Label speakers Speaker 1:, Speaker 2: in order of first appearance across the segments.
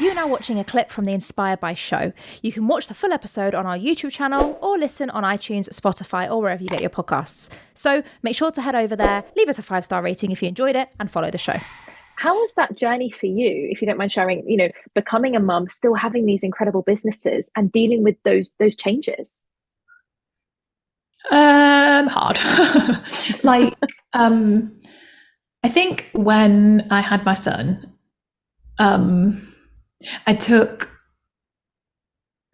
Speaker 1: You're now watching a clip from the Inspired by show. You can watch the full episode on our YouTube channel or listen on iTunes, Spotify, or wherever you get your podcasts. So make sure to head over there, leave us a 5-star rating if you enjoyed it, and follow the show.
Speaker 2: How was that journey for you, if you don't mind sharing, becoming a mum, still having these incredible businesses and dealing with those changes?
Speaker 3: Hard. I think when I had my son,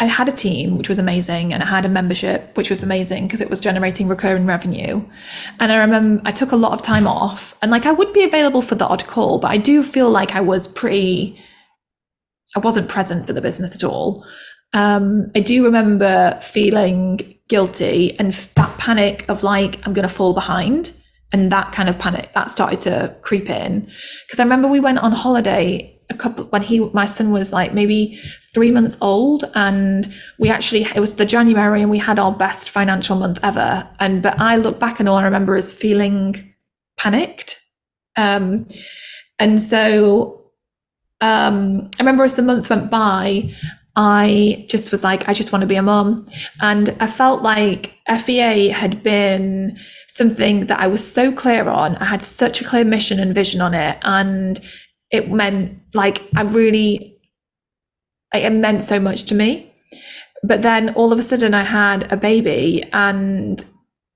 Speaker 3: I had a team, which was amazing, and I had a membership, which was amazing because it was generating recurring revenue. And I remember I took a lot of time off, and I would be available for the odd call, but I do feel like I wasn't present for the business at all. I do remember feeling guilty and that panic of I'm going to fall behind. And that kind of panic that started to creep in, because I remember we went on holiday when my son was maybe 3 months old, and it was the January, and we had our best financial month ever. But I look back and all I remember is feeling panicked. I remember as the months went by, I just was I just want to be a mum. And I felt like FEA had been something that I was so clear on. I had such a clear mission and vision on it. And it meant it meant so much to me. But then all of a sudden I had a baby, and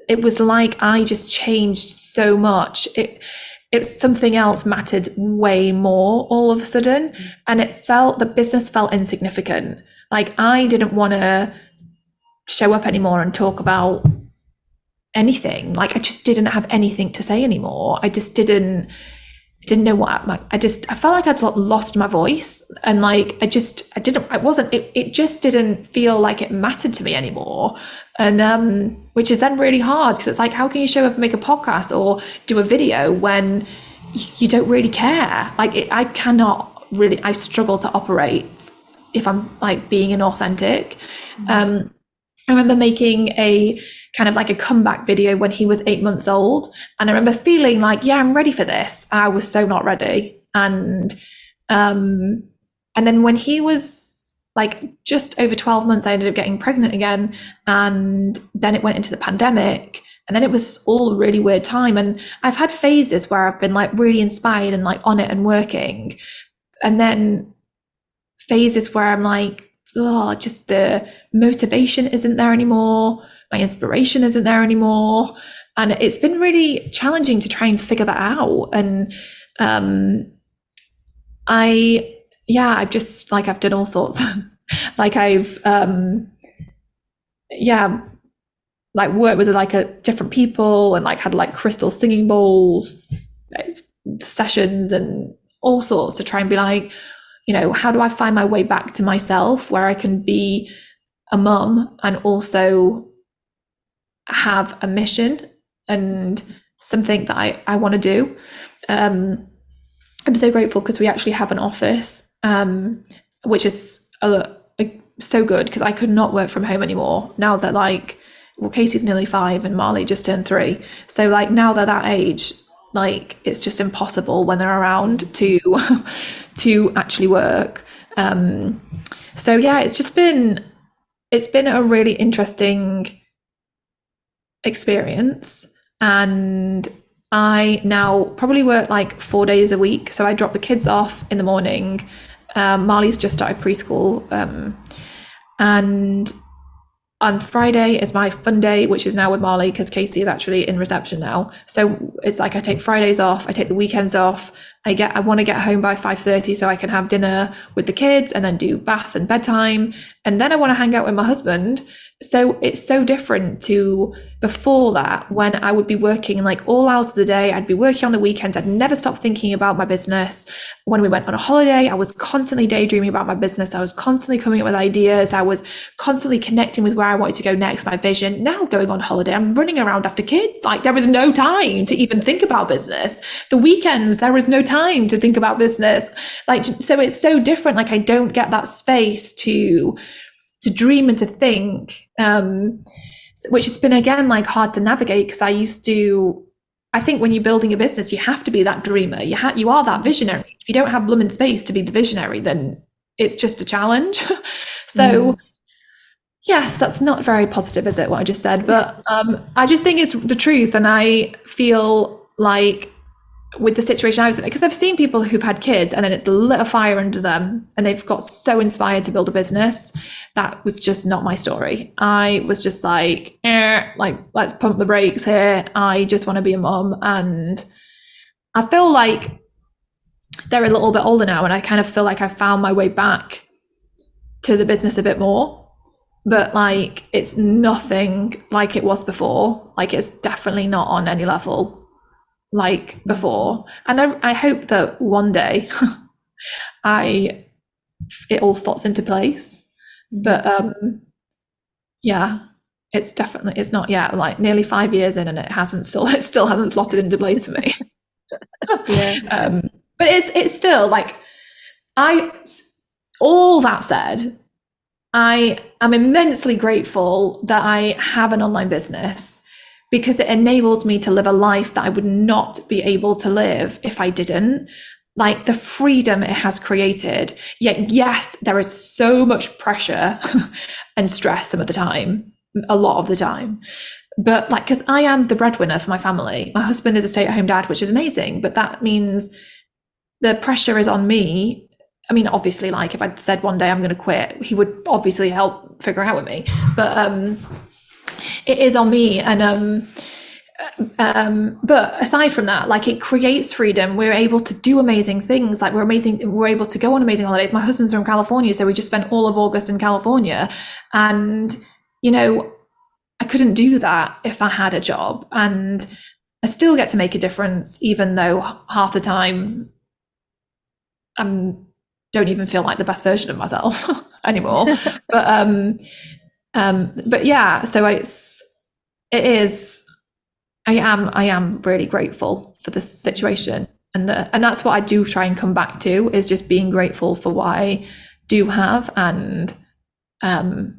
Speaker 3: it was I just changed so much. It's something else mattered way more all of a sudden. And the business felt insignificant. I didn't want to show up anymore and talk about anything. I just didn't have anything to say anymore. I didn't know what I felt like I'd lost my voice, and it just didn't feel like it mattered to me anymore. And which is then really hard, because it's how can you show up and make a podcast or do a video when you don't really care? I struggle to operate if I'm being inauthentic. I remember making a kind of a comeback video when he was 8 months old. And I remember feeling yeah, I'm ready for this. I was so not ready. And then when he was just over 12 months, I ended up getting pregnant again. And then it went into the pandemic. And then it was all a really weird time. And I've had phases where I've been really inspired and on it and working. And then phases where I'm just the motivation isn't there anymore. My inspiration isn't there anymore. And it's been really challenging to try and figure that out. And I've just I've done all sorts. I've worked with different people, and had crystal singing bowls sessions and all sorts to try and be how do I find my way back to myself, where I can be a mum and also have a mission and something that I want to do. I'm so grateful because we actually have an office, which is so good, because I could not work from home anymore now that Casey's nearly 5 and Marley just turned 3. So now they're that age, it's just impossible when they're around to actually work. So yeah, it's been a really interesting experience. And I now probably work 4 days a week. So I drop the kids off in the morning. Marley's just started preschool. And on Friday is my fun day, which is now with Marley, because Casey is actually in reception now. So it's I take Fridays off, I take the weekends off. I want to get home by 5:30 so I can have dinner with the kids and then do bath and bedtime. And then I want to hang out with my husband. So it's so different to before that, when I would be working all hours of the day. I'd be working on the weekends. I'd never stop thinking about my business. When we went on a holiday, I was constantly daydreaming about my business. I was constantly coming up with ideas. I was constantly connecting with where I wanted to go next, my vision. Now going on holiday, I'm running around after kids. There was no time to even think about business. The weekends, there was no time to think about business. So it's so different. I don't get that space to dream and to think, which has been, again, hard to navigate, because I think when you're building a business, you have to be that dreamer. You are that visionary. If you don't have blooming space to be the visionary, then it's just a challenge. So yes, that's not very positive, is it, what I just said? But I just think it's the truth. And I feel like with the situation I was in, because I've seen people who've had kids and then it's lit a fire under them and they've got so inspired to build a business. That was just not my story. I was just like let's pump the brakes here. I just want to be a mom. And I feel like they're a little bit older now, and I kind of feel like I found my way back to the business a bit more. But like, it's nothing like it was before. Like, it's definitely not on any level like before. And I hope that one day it all slots into place. But yeah, it's not yet. Like, nearly 5 years in, and it still hasn't slotted into place for me. But it's still like, all that said, I am immensely grateful that I have an online business, because it enabled me to live a life that I would not be able to live if I didn't. Like, the freedom it has created. Yet, yes, there is so much pressure and stress some of the time, a lot of the time. But like, because I am the breadwinner for my family. My husband is a stay-at-home dad, which is amazing, but that means the pressure is on me. I mean, obviously, like, if I'd said one day I'm going to quit, he would obviously help figure out with me. But it is on me. And but aside from that, like, it creates freedom. We're able to do amazing things. Like, we're able to go on amazing holidays. My husband's from California, so we just spent all of August in California. And, you know, I couldn't do that if I had a job. And I still get to make a difference, even though half the time I don't even feel like the best version of myself anymore. But yeah, so I am really grateful for this situation, and that's what I do try and come back to, is just being grateful for what I do have, and the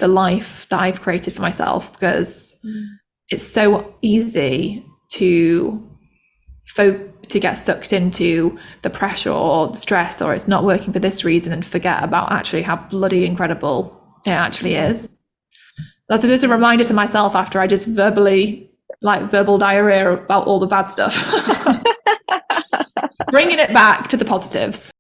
Speaker 3: life that I've created for myself, because it's so easy to get sucked into the pressure or the stress, or it's not working for this reason, and forget about actually how bloody incredible it actually is. That's just a reminder to myself after I just verbal diarrhea about all the bad stuff. Bringing it back to the positives.